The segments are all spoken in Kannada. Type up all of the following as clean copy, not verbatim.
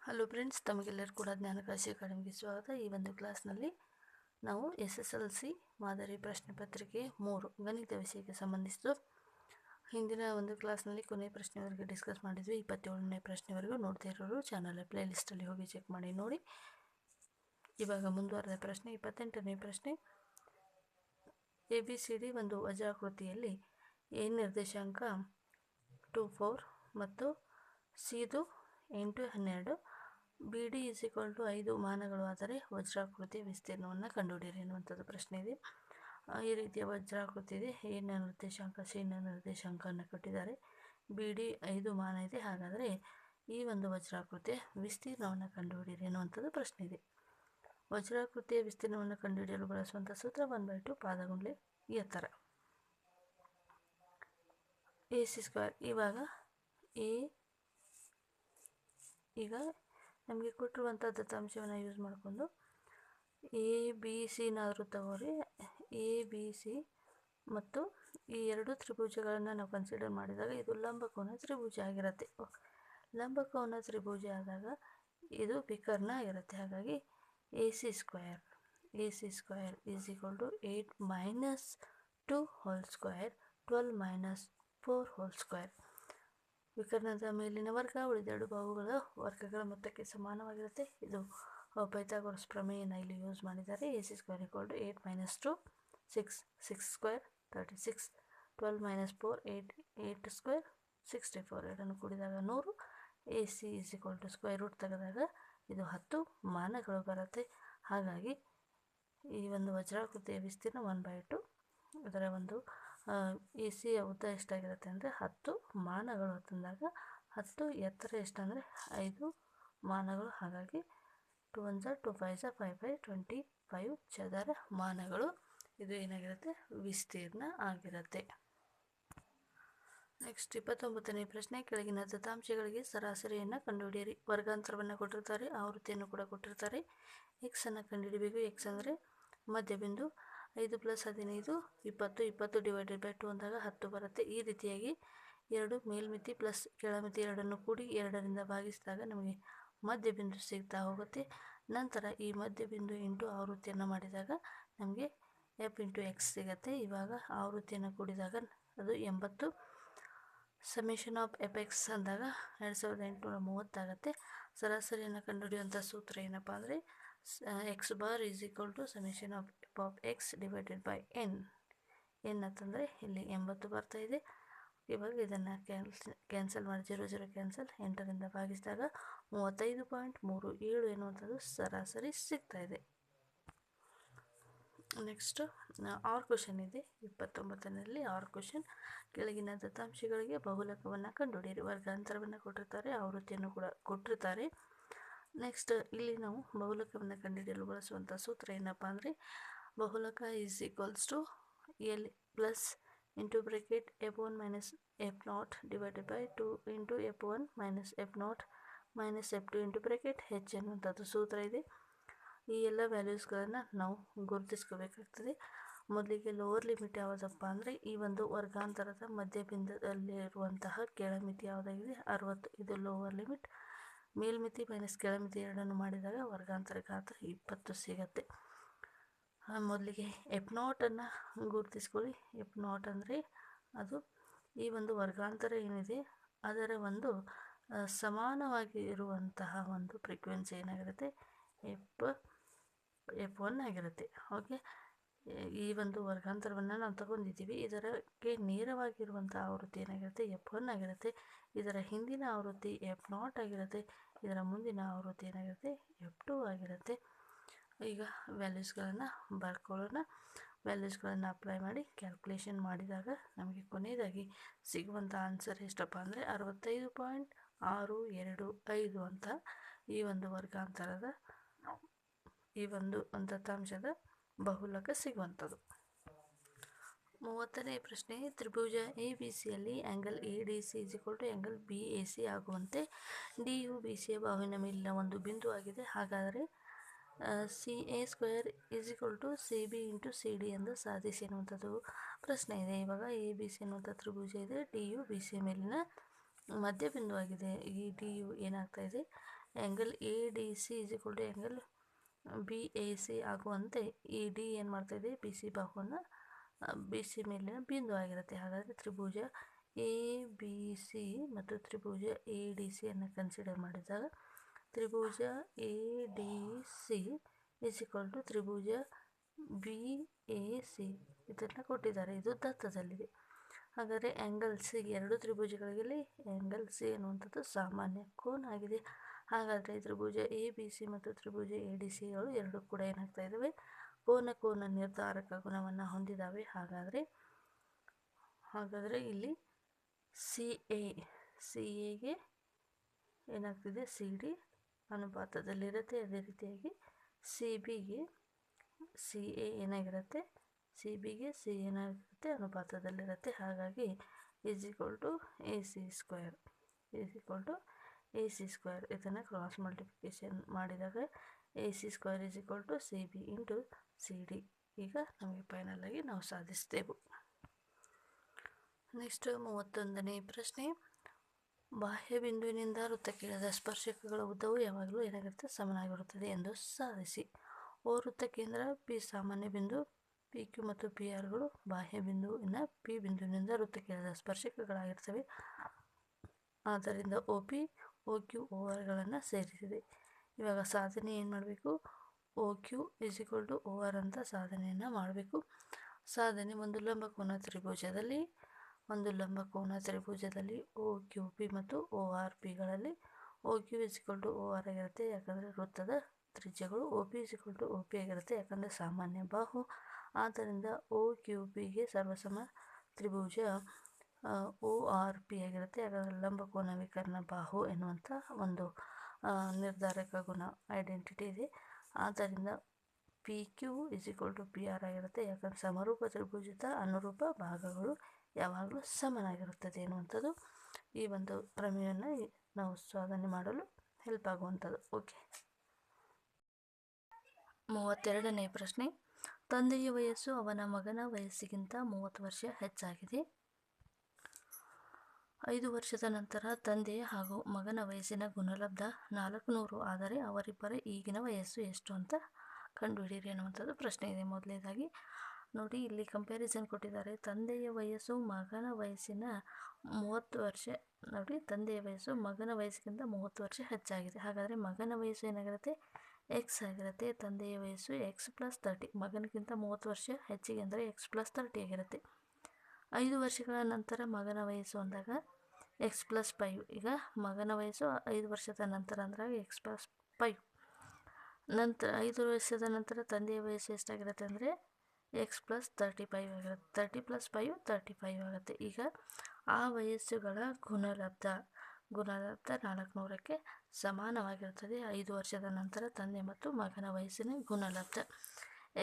ಹಲೋ ಫ್ರೆಂಡ್ಸ್, ತಮಗೆಲ್ಲರೂ ಕೂಡ ಜ್ಞಾನಕಾಶಿ ಅಕಾಡೆಮಿಗೆ ಸ್ವಾಗತ. ಈ ಒಂದು ಕ್ಲಾಸ್ನಲ್ಲಿ ನಾವು SSLC ಮಾದರಿ ಪ್ರಶ್ನೆ ಪತ್ರಿಕೆ 3 ಗಣಿತ ವಿಷಯಕ್ಕೆ ಸಂಬಂಧಿಸಿದ್ದು ಹಿಂದಿನ ಒಂದು ಕ್ಲಾಸ್ನಲ್ಲಿ ಕೊನೆಯ ಪ್ರಶ್ನೆವರೆಗೆ ಡಿಸ್ಕಸ್ ಮಾಡಿದ್ವಿ. 27ನೇ ಪ್ರಶ್ನೆವರೆಗೂ ನೋಡ್ತಾ ಇರೋರು ಚಾನಲ್ ಪ್ಲೇಲಿಸ್ಟಲ್ಲಿ ಹೋಗಿ ಚೆಕ್ ಮಾಡಿ ನೋಡಿ. ಇವಾಗ ಮುಂದುವರೆದ ಪ್ರಶ್ನೆ 28ನೇ ಪ್ರಶ್ನೆ. ABCD ಒಂದು ವಜ್ರಾಕೃತಿಯಲ್ಲಿ A ನಿರ್ದೇಶಾಂಕ 2, 4 ಮತ್ತು ಸಿದು 8, 12, BD = 5 ಮಾನಗಳು ಆದರೆ ವಜ್ರಾಕೃತಿಯ ವಿಸ್ತೀರ್ಣವನ್ನು ಕಂಡುಹಿಡಿಯಿರಿ ಎನ್ನುವಂಥದ್ದು ಪ್ರಶ್ನೆ ಇದೆ. ಈ ರೀತಿಯ ವಜ್ರಾಕೃತಿ ಇದೆ. A ನ ನಿರ್ದೇಶಾಂಕ, C ನ ನಿರ್ದೇಶಾಂಕವನ್ನು ಕೊಟ್ಟಿದ್ದಾರೆ. BD 5 ಮಾನ ಇದೆ. ಹಾಗಾದರೆ ಈ ಒಂದು ವಜ್ರಾಕೃತಿಯ ವಿಸ್ತೀರ್ಣವನ್ನು ಕಂಡುಹಿಡಿಯಿರಿ ಎನ್ನುವಂಥದ್ದು ಪ್ರಶ್ನೆ ಇದೆ. ವಜ್ರಾಕೃತಿಯ ವಿಸ್ತೀರ್ಣವನ್ನು ಕಂಡುಹಿಡಿಯಲು ಬಳಸುವಂಥ ಸೂತ್ರ 1/2 ಪಾದಗುಂಡ್ಲೆ ಎತ್ತರ AC². ಈಗ ನಮಗೆ ಕೊಟ್ಟಿರುವಂಥ ದತ್ತಾಂಶವನ್ನು ಯೂಸ್ ಮಾಡಿಕೊಂಡು ABCನಾದರೂ ತಗೋರಿ. ABC ಮತ್ತು ಈ ಎರಡು ತ್ರಿಭುಜಗಳನ್ನು ನಾವು ಕನ್ಸಿಡರ್ ಮಾಡಿದಾಗ ಇದು ಲಂಬಕೋನ ತ್ರಿಭುಜ ಆಗಿರುತ್ತೆ. ಲಂಬಕೋನ ತ್ರಿಭುಜ ಆದಾಗ ಇದು ವಿಕರ್ಣ ಆಗಿರುತ್ತೆ. ಹಾಗಾಗಿ AC² = 8 - 2 whole square 12 - 4 whole square. ವಿಕರ್ಣದ ಮೇಲಿನ ವರ್ಗ ಉಳಿದೆರಡು ಬಾಹುಗಳ ವರ್ಗಗಳ ಮೊತ್ತಕ್ಕೆ ಸಮಾನವಾಗಿರುತ್ತೆ. ಇದು ಪೈಥಾಗೋರಸ್ ಪ್ರಮೇಯನ ಇಲ್ಲಿ ಯೂಸ್ ಮಾಡಿದ್ದಾರೆ. AC² = 8 - 2 6, 6² 36, 12 - 4 8, 8² 64, ಎರಡನ್ನು ಕೂಡಿದಾಗ 100. AC √, ತೆಗೆದಾಗ ಇದು 10 ಮಾನಗಳು ಬರುತ್ತೆ. ಹಾಗಾಗಿ ಈ ಒಂದು ವಜ್ರಾಕೃತಿಯ ವಿಸ್ತೀರ್ಣ 1/2. ಇದರ ಒಂದು ACಯ ಉದ್ದ ಎಷ್ಟಾಗಿರುತ್ತೆ ಅಂದರೆ 10 ಮಾನಗಳು ತಂದಾಗ 10 ಎತ್ತರ ಎಷ್ಟಂದರೆ 5 ಮಾನಗಳು. ಹಾಗಾಗಿ 2 1 2 5 5 5 25 ಚದರ ಮಾನಗಳು ಇದು ಏನಾಗಿರುತ್ತೆ, ವಿಸ್ತೀರ್ಣ ಆಗಿರುತ್ತೆ. ನೆಕ್ಸ್ಟ್ 29ನೇ ಪ್ರಶ್ನೆ. ಕೆಳಗಿನ ದತ್ತಾಂಶಗಳಿಗೆ ಸರಾಸರಿಯನ್ನು ಕಂಡುಹಿಡಿಯಿರಿ. ವರ್ಗಾಂತರವನ್ನು ಕೊಟ್ಟಿರ್ತಾರೆ, ಆವೃತ್ತಿಯನ್ನು ಕೂಡ ಕೊಟ್ಟಿರ್ತಾರೆ. X ಅನ್ನು ಕಂಡುಹಿಡಿಯಬೇಕು. X ಅಂದರೆ ಮಧ್ಯಬಿಂದು. 5 + 15 20, 20/2 ಅಂದಾಗ 10 ಬರುತ್ತೆ. ಈ ರೀತಿಯಾಗಿ ಎರಡು ಮೇಲ್ಮಿತಿ ಪ್ಲಸ್ ಕೆಳಮಿತಿ ಎರಡನ್ನು ಕೂಡಿ 2ರಿಂದ ಭಾಗಿಸಿದಾಗ ನಮಗೆ ಮಧ್ಯಬಿಂದು ಸಿಗ್ತಾ ಹೋಗುತ್ತೆ. ನಂತರ ಈ ಮಧ್ಯಬಿಂದು ಇಂಟು ಆವೃತ್ತಿಯನ್ನು ಮಾಡಿದಾಗ ನಮಗೆ F × X ಸಿಗುತ್ತೆ. ಇವಾಗ ಆವೃತ್ತಿಯನ್ನು ಕೂಡಿದಾಗ ಅದು 80. ∑(f(x) ಅಂದಾಗ 2830 ಆಗುತ್ತೆ. ಸರಾಸರಿಯನ್ನು ಕಂಡುಹಿಡಿಯುವಂಥ ಸೂತ್ರ ಏನಪ್ಪ ಅಂದರೆ X bar = ∑(f(x) / n. n ಅಂತಂದರೆ ಇಲ್ಲಿ 80 ಬರ್ತಾ ಇದೆ. ಇವಾಗ ಇದನ್ನು ಕ್ಯಾನ್ಸಲ್ ಮಾಡಿ 0 0 ಕ್ಯಾನ್ಸಲ್, 8ರಿಂದ ಭಾಗಿಸಿದಾಗ 35.37 ಎನ್ನುವಂಥದ್ದು ಸರಾಸರಿ ಸಿಗ್ತಾ ಇದೆ. ನೆಕ್ಸ್ಟ್ ಆರ್ ಕ್ವಶನ್ ಇದೆ 29ನಲ್ಲಿ. R question. ಕೆಳಗಿನ ದತ್ತಾಂಶಗಳಿಗೆ ಬಹುಲಕವನ್ನು ಕಂಡುಹಿಡಿಯಿರಿ. ವರ್ಗಾಂತರವನ್ನು ಕೊಟ್ಟಿರ್ತಾರೆ, ಆವೃತ್ತಿಯನ್ನು ಕೂಡ ಕೊಟ್ಟಿರ್ತಾರೆ. ನೆಕ್ಸ್ಟ್ ಇಲ್ಲಿ ನಾವು ಬಹುಲಕವನ್ನು ಕಂಡುಹಿಡಿಯಲು ಬಳಸುವಂಥ ಸೂತ್ರ ಏನಪ್ಪ ಅಂದರೆ ಬಹುಲಕ = L plus (f1 - f0) / 2 × f1 - f0 - f2 h ಎನ್ನುವಂಥದ್ದು ಸೂತ್ರ ಇದೆ. ಈ ಎಲ್ಲ ವ್ಯಾಲ್ಯೂಸ್ಗಳನ್ನು ನಾವು ಗುರುತಿಸ್ಕೋಬೇಕಾಗ್ತದೆ. ಮೊದಲಿಗೆ ಲೋವರ್ ಲಿಮಿಟ್ ಯಾವುದಪ್ಪ ಅಂದರೆ ಈ ಒಂದು ವರ್ಗಾಂತರದ ಮಧ್ಯಬಿಂದುದಲ್ಲಿರುವಂತಹ ಕೆಳಮಿತಿ ಯಾವುದಾಗಿದೆ 60. ಇದು ಲೋವರ್ ಲಿಮಿಟ್. ಮೇಲ್ಮಿತಿ ಮೈನಸ್ ಕೆಳಮಿತಿ ಎರಡನ್ನು ಮಾಡಿದಾಗ ವರ್ಗಾಂತರ ಗಾತ್ರ 20 ಸಿಗುತ್ತೆ. ಮೊದಲಿಗೆ f0 ಗುರುತಿಸ್ಕೊಳ್ಳಿ. f0 ಅಂದರೆ ಅದು ಈ ಒಂದು ವರ್ಗಾಂತರ ಏನಿದೆ ಅದರ ಒಂದು ಸಮಾನವಾಗಿ ಇರುವಂತಹ ಒಂದು ಫ್ರೀಕ್ವೆನ್ಸಿ ಏನಾಗಿರುತ್ತೆ f1 ಆಗಿರುತ್ತೆ. ಓಕೆ, ಈ ಒಂದು ವರ್ಗಾಂತರವನ್ನು ನಾವು ತಗೊಂಡಿದ್ದೀವಿ. ಇದಕ್ಕೆ ನೇರವಾಗಿರುವಂಥ ಆವೃತ್ತಿ ಏನಾಗಿರುತ್ತೆ f1 ಆಗಿರುತ್ತೆ. ಇದರ ಹಿಂದಿನ ಆವೃತ್ತಿ f0 ಆಗಿರುತ್ತೆ. ಇದರ ಮುಂದಿನ ಆವೃತ್ತಿ ಏನಾಗಿರುತ್ತೆ f2 ಆಗಿರುತ್ತೆ. ಈಗ ವ್ಯಾಲ್ಯೂಸ್ಗಳನ್ನು ಬರ್ಕೊಳ್ಳೋಣ. ವ್ಯಾಲ್ಯೂಸ್ಗಳನ್ನು ಅಪ್ಲೈ ಮಾಡಿ ಕ್ಯಾಲ್ಕುಲೇಷನ್ ಮಾಡಿದಾಗ ನಮಗೆ ಕೊನೆಯದಾಗಿ ಸಿಗುವಂಥ ಆನ್ಸರ್ ಎಷ್ಟಪ್ಪ ಅಂದರೆ 65.625 ಅಂತ ಈ ಒಂದು ವರ್ಗಾಂತರದ ಈ ಒಂದು ದತ್ತಾಂಶದ ಬಹುಲಕ ಸಿಗುವಂಥದ್ದು. 30ನೇ ಪ್ರಶ್ನೆ. ತ್ರಿಭುಜ ABCಯಲ್ಲಿ ಆ್ಯಂಗಲ್ ADC = ಆ್ಯಂಗಲ್ BAC ಆಗುವಂತೆ DU BCಯ ಬಾಹುವಿನ ಮೇಲಿನ ಒಂದು ಬಿಂದು ಆಗಿದೆ. ಹಾಗಾದರೆ CA² = CB × CD ಎಂದು ಸಾಧಿಸಿ ಎನ್ನುವಂಥದ್ದು ಪ್ರಶ್ನೆ ಇದೆ. ಇವಾಗ ABC ಅನ್ನುವಂಥ ತ್ರಿಭುಜ ಇದೆ. DU BC ಮೇಲಿನ ಮಧ್ಯಬಿಂದು ಆಗಿದೆ. ಈ DU ಏನಾಗ್ತಾ ಇದೆ angle A D C is equal to angle B A C ಆಗುವಂತೆ ಈ ಡಿ ಏನು ಮಾಡ್ತಾಯಿದೆ, ಬಿ ಸಿ ಬಾಹುವನ್ನು ಬಿ ಸಿ ಮೇಲಿನ ಬಿಂದು ಆಗಿರುತ್ತೆ. ಹಾಗಾದರೆ ತ್ರಿಭುಜ ಎ ಬಿ ಸಿ ಮತ್ತು ತ್ರಿಭುಜ ಎ ಡಿ ಸಿಯನ್ನು ಕನ್ಸಿಡರ್ ಮಾಡಿದಾಗ ತ್ರಿಭುಜ A D C is equal to ತ್ರಿಭುಜ ಬಿ ಎ ಸಿ ಇದನ್ನು ಕೊಟ್ಟಿದ್ದಾರೆ. ಇದು ದತ್ತದಲ್ಲಿದೆ. ಹಾಗಾದರೆ ಆ್ಯಂಗಲ್ ಸಿ, ಎರಡು ತ್ರಿಭುಜಗಳಲ್ಲಿ ಆ್ಯಂಗಲ್ ಸಿ ಅನ್ನುವಂಥದ್ದು ಸಾಮಾನ್ಯ ಕೋನ ಆಗಿದೆ. ಹಾಗಾದರೆ ತ್ರಿಭುಜ ಎ ಬಿ ಸಿ ಮತ್ತು ತ್ರಿಭುಜ ಎ ಡಿ ಸಿಗಳು ಎರಡು ಕೂಡ ಏನಾಗ್ತಾ ಇದ್ದಾವೆ, ಕೋನ ನಿರ್ಧಾರಕ ಗುಣವನ್ನು ಹೊಂದಿದ್ದಾವೆ. ಹಾಗಾದರೆ ಇಲ್ಲಿ ಸಿ ಎಗೆ ಏನಾಗ್ತಿದೆ, ಸಿ ಡಿ ಅನುಪಾತದಲ್ಲಿರುತ್ತೆ. ಅದೇ ರೀತಿಯಾಗಿ ಸಿ ಬಿಗೆ ಸಿ ಎ ಏನಾಗಿರುತ್ತೆ, ಸಿ ಬಿಗೆ ಸಿ ಏನಾಗಿರುತ್ತೆ, ಅನುಪಾತದಲ್ಲಿರುತ್ತೆ. ಹಾಗಾಗಿ is equal to A C square ಇದನ್ನು ಕ್ರಾಸ್ ಮಲ್ಟಿಪ್ಲಿಕೇಶನ್ ಮಾಡಿದಾಗ A C square is equal to C B into C D. ಈಗ ನಮಗೆ ಫೈನಲಾಗಿ ನಾವು ಸಾಧಿಸ್ತೇವೆ. ನೆಕ್ಸ್ಟ್ 31ನೇ ಪ್ರಶ್ನೆ. ಬಾಹ್ಯ ಬಿಂದುವಿನಿಂದ ವೃತ್ತಕ್ಕಿಳಿದ ಸ್ಪರ್ಶಕಗಳ ಉದ್ದವು ಯಾವಾಗಲೂ ಏನಾಗಿರುತ್ತೆ, ಸಮನಾಗಿರುತ್ತದೆ ಎಂದು ಸಾಧಿಸಿ. ಓ ವೃತ್ತ ಕೇಂದ್ರ ಪಿ ಸಾಮಾನ್ಯ ಬಿಂದು ಪಿ ಕ್ಯೂ ಮತ್ತು ಪಿ ಆರ್ಗಳು ಬಾಹ್ಯ ಬಿಂದುವಿನ ಪಿ ಬಿಂದುವಿನಿಂದ ವೃತ್ತಕ್ಕಿಳಿದ ಸ್ಪರ್ಶಕಗಳಾಗಿರ್ತವೆ. ಆದ್ದರಿಂದ ಒ ಪಿ ಒ ಕ್ಯೂ ಒ ಆರ್ಗಳನ್ನು ಸೇರಿಸಿದೆ. ಇವಾಗ ಸಾಧನೆ ಏನು ಮಾಡಬೇಕು, O Q is equal to O R ಅಂತ ಸಾಧನೆಯನ್ನು ಮಾಡಬೇಕು. ಸಾಧನೆ ಒಂದು ಲಂಬಕೋನ ತ್ರಿಭುಜದಲ್ಲಿ ಒ ಕ್ಯೂ ಪಿ ಮತ್ತು ಒ ಆರ್ ಪಿಗಳಲ್ಲಿ O Q is equal to O R ಆಗಿರುತ್ತೆ, ಯಾಕಂದರೆ ವೃತ್ತದ ತ್ರಿಜ್ಯಗಳು. O P is equal to O P ಆಗಿರುತ್ತೆ, ಯಾಕಂದರೆ ಸಾಮಾನ್ಯ ಬಾಹು. ಆದ್ದರಿಂದ ಒ ಕ್ಯೂ ಪಿಗೆ ಸರ್ವಸಮ ತ್ರಿಭುಜ ಒ ಆರ್ ಪಿ ಆಗಿರುತ್ತೆ, ಯಾಕಂದರೆ ಲಂಬಕೋನ ವಿಕರ್ಣ ಬಾಹು ಎನ್ನುವಂಥ ಒಂದು ನಿರ್ಧಾರಕ ಗುಣ ಐಡೆಂಟಿಟಿ ಇದೆ. ಆದ್ದರಿಂದ P Q is equal to P R ಆಗಿರುತ್ತೆ, ಯಾಕಂದರೆ ಸಮರೂಪ ತ್ರಿಭುಜದ ಅನುರೂಪ ಭಾಗಗಳು ಯಾವಾಗಲೂ ಸಮನಾಗಿರುತ್ತದೆ ಎನ್ನುವಂಥದ್ದು ಈ ಒಂದು ಪ್ರಮೇಯವನ್ನು ನಾವು ಸಾಧನೆ ಮಾಡಲು ಹೆಲ್ಪ್ ಆಗುವಂಥದ್ದು. ಓಕೆ. 32ನೇ ಪ್ರಶ್ನೆ. ತಂದೆಯ ವಯಸ್ಸು ಅವನ ಮಗನ ವಯಸ್ಸಿಗಿಂತ 30 ವರ್ಷ ಹೆಚ್ಚಾಗಿದೆ. 5 ವರ್ಷದ ನಂತರ ತಂದೆ ಹಾಗೂ ಮಗನ ವಯಸ್ಸಿನ ಗುಣಲಬ್ಧ 400 ಆದರೆ ಅವರಿಬ್ಬರ ಈಗಿನ ವಯಸ್ಸು ಎಷ್ಟು ಅಂತ ಕಂಡುಹಿಡಿಯಿರಿ ಅನ್ನುವಂಥದ್ದು ಪ್ರಶ್ನೆ ಇದೆ. ಮೊದಲನೇದಾಗಿ ನೋಡಿ, ಇಲ್ಲಿ ಕಂಪ್ಯಾರಿಸನ್ ಕೊಟ್ಟಿದ್ದಾರೆ. ತಂದೆಯ ವಯಸ್ಸು ಮಗನ ವಯಸ್ಸಿನ 30 ವರ್ಷ. ನೋಡಿ, ತಂದೆಯ ವಯಸ್ಸು ಮಗನ ವಯಸ್ಸಿಗಿಂತ 30 ವರ್ಷ ಹೆಚ್ಚಾಗಿದೆ. ಹಾಗಾದರೆ ಮಗನ ವಯಸ್ಸು ಏನಾಗಿರುತ್ತೆ, ಎಕ್ಸ್ ಆಗಿರುತ್ತೆ. ತಂದೆಯ ವಯಸ್ಸು ಎಕ್ಸ್ ಪ್ಲಸ್ 30, ಮಗನಿಗಿಂತ 30 ವರ್ಷ ಹೆಚ್ಚಿಗೆ ಅಂದರೆ ಎಕ್ಸ್ ಪ್ಲಸ್ 30 ಆಗಿರುತ್ತೆ. 5 ವರ್ಷಗಳ ನಂತರ ಮಗನ ವಯಸ್ಸು ಅಂದಾಗ ಎಕ್ಸ್ ಪ್ಲಸ್ 5. ಈಗ ಮಗನ ವಯಸ್ಸು 5 ವರ್ಷದ ನಂತರ ಅಂದಾಗ ಎಕ್ಸ್ ಪ್ಲಸ್ 5. ನಂತರ 5 ವರ್ಷದ ನಂತರ ತಂದೆಯ ವಯಸ್ಸು ಎಷ್ಟಾಗಿರುತ್ತೆ ಅಂದರೆ ಎಕ್ಸ್ ಪ್ಲಸ್ 35 ಆಗಿರುತ್ತೆ. 30 ಪ್ಲಸ್ 5 35 ಆಗುತ್ತೆ. ಈಗ ಆ ವಯಸ್ಸುಗಳ ಗುಣಲಬ್ಧ 400ಕ್ಕೆ ಸಮಾನವಾಗಿರುತ್ತದೆ. 5 ವರ್ಷದ ನಂತರ ತಂದೆ ಮತ್ತು ಮಗನ ವಯಸ್ಸಿನ ಗುಣಲಬ್ಧ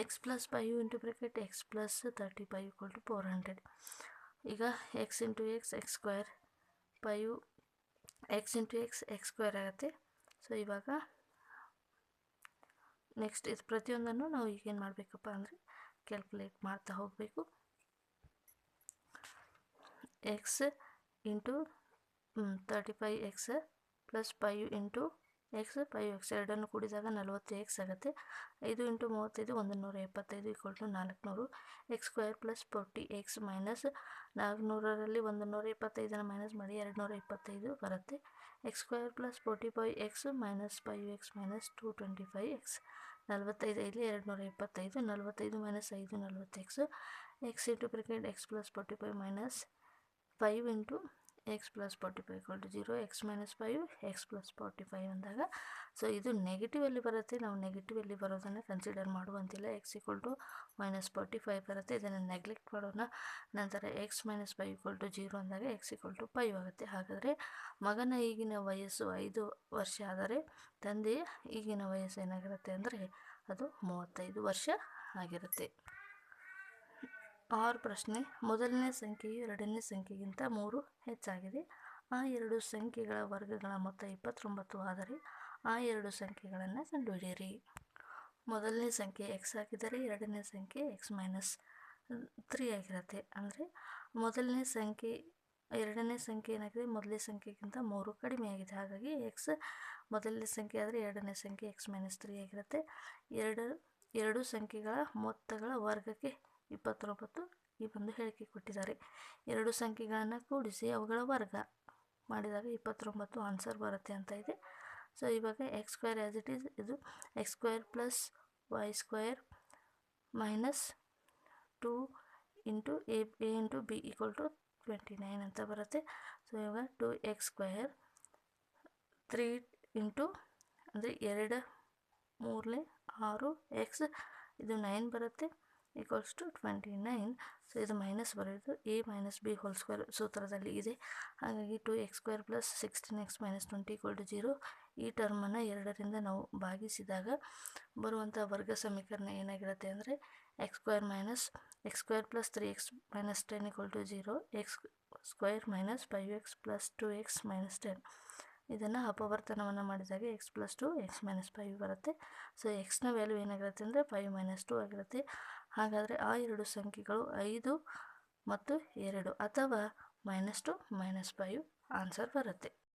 x plus 5 into bracket X plus 35 equal to 400. ಈಗ x into x x square, 5 x into x x square ಆಗುತ್ತೆ. ಸೊ ಇವಾಗ ನೆಕ್ಸ್ಟ್ ಇದು ಪ್ರತಿಯೊಂದನ್ನು ನಾವು ಈಗೇನು ಮಾಡಬೇಕಪ್ಪ ಅಂದರೆ ಕ್ಯಾಲ್ಕುಲೇಟ್ ಮಾಡ್ತಾ ಹೋಗಬೇಕು. X into 35 x plus 5 into x 5 x ಎರಡನ್ನು ಕೂಡಿದಾಗ 40 ಎಕ್ಸ್ ಆಗುತ್ತೆ. 5 into 35 175 equal to 400. X square plus 40 x minus 400ರಲ್ಲಿ 125 minus ಮಾಡಿ 225 ಬರುತ್ತೆ. X square plus 45 X minus 5 X minus 225 X. 45 ಇಲ್ಲಿ 225, 45 minus 5 40 X. X into bracket X plus 45 minus 5 into X plus 45 equal to 0. X minus 5 X plus 45 ಅಂದಾಗ ಸೊ ಇದು ನೆಗೆಟಿವಲ್ಲಿ ಬರುತ್ತೆ. ನಾವು ನೆಗೆಟಿವಲ್ಲಿ ಬರೋದನ್ನು ಕನ್ಸಿಡರ್ ಮಾಡುವಂತಿಲ್ಲ. ಎಕ್ಸ್ ಈಕ್ವಲ್ ಟು ಮೈನಸ್ 45 ಬರುತ್ತೆ, ಇದನ್ನು ನೆಗ್ಲೆಕ್ಟ್ ಮಾಡೋಣ. ನಂತರ ಎಕ್ಸ್ ಮೈನಸ್ 5 ಈಕ್ವಲ್ ಟು 0 ಅಂದಾಗ ಎಕ್ಸ್ ಈಕ್ವಲ್ ಟು 5 ಆಗುತ್ತೆ. ಹಾಗಾದರೆ ಮಗನ ಈಗಿನ ವಯಸ್ಸು 5 ವರ್ಷ ಆದರೆ ತಂದೆಯ ಈಗಿನ ವಯಸ್ಸು ಏನಾಗಿರುತ್ತೆ ಅಂದರೆ ಅದು 35 ವರ್ಷ ಆಗಿರುತ್ತೆ. 6 ಪ್ರಶ್ನೆ. ಮೊದಲನೇ ಸಂಖ್ಯೆಯು ಎರಡನೇ ಸಂಖ್ಯೆಗಿಂತ 3 ಹೆಚ್ಚಾಗಿದೆ. ಆ ಎರಡು ಸಂಖ್ಯೆಗಳ ವರ್ಗಗಳ ಮೊತ್ತ 29 ಆದರೆ ಆ ಎರಡು ಸಂಖ್ಯೆಗಳನ್ನು ಕಂಡುಹಿಡಿಯಿರಿ. ಮೊದಲನೇ ಸಂಖ್ಯೆ ಎಕ್ಸ್ ಆಗಿದ್ದರೆ ಎರಡನೇ ಸಂಖ್ಯೆ ಎಕ್ಸ್ ಮೈನಸ್ 3 ಆಗಿರುತ್ತೆ. ಅಂದರೆ ಎರಡನೇ ಸಂಖ್ಯೆ ಏನಾಗಿದೆ, ಮೊದಲನೇ ಸಂಖ್ಯೆಗಿಂತ 3 ಕಡಿಮೆ ಆಗಿದೆ. ಹಾಗಾಗಿ ಎಕ್ಸ್ ಮೊದಲನೇ ಸಂಖ್ಯೆ ಆದರೆ ಎರಡನೇ ಸಂಖ್ಯೆ x-3 ಆಗಿರುತ್ತೆ. ಎರಡು ಸಂಖ್ಯೆಗಳ ಮೊತ್ತಗಳ ವರ್ಗಕ್ಕೆ 29 ಈ ಒಂದು ಹೇಳಿಕೆ ಕೊಟ್ಟಿದ್ದಾರೆ. ಎರಡು ಸಂಖ್ಯೆಗಳನ್ನು ಕೂಡಿಸಿ ಅವುಗಳ ವರ್ಗ ಮಾಡಿದಾಗ 29 ಆನ್ಸರ್ ಬರುತ್ತೆ ಅಂತ ಇದೆ. ಸೊ ಇವಾಗ x² ಆ್ಯಸ್ ಇಟ್ ಈಸ್, ಇದು x² + y² - 2 × a × b = 29 ಅಂತ ಬರುತ್ತೆ. ಸೊ ಇವಾಗ 2x², 3 × ಅಂದರೆ 2 3 6 x ಇದು 9 ಬರುತ್ತೆ = 29. ಸೊ ಇದು ಮೈನಸ್ ಬರೋದು a - b² ಸೂತ್ರದಲ್ಲಿ ಇದೆ. ಹಾಗಾಗಿ 2x² + 16x - 20 = 0. ಈ ಟರ್ಮನ್ನು 2ರಿಂದ ನಾವು ಭಾಗಿಸಿದಾಗ ಬರುವಂಥ ವರ್ಗ ಸಮೀಕರಣ ಏನಾಗಿರುತ್ತೆ ಅಂದರೆ x² + 3x - 10 = 0, x² - 5x + 2x - 10. ಇದನ್ನು ಅಪವರ್ತನವನ್ನು ಮಾಡಿದಾಗ x + 2 x - 5 ಬರುತ್ತೆ. ಸೊ ಎಕ್ಸ್ನ ವ್ಯಾಲ್ಯೂ ಏನಾಗಿರುತ್ತೆ ಅಂದರೆ 5 - 2 ಆಗಿರುತ್ತೆ. ಹಾಗಾದರೆ ಆ ಎರಡು ಸಂಖ್ಯೆಗಳು 5 ಮತ್ತು 2 ಅಥವಾ -2 - 5 ಆನ್ಸರ್ ಬರುತ್ತೆ.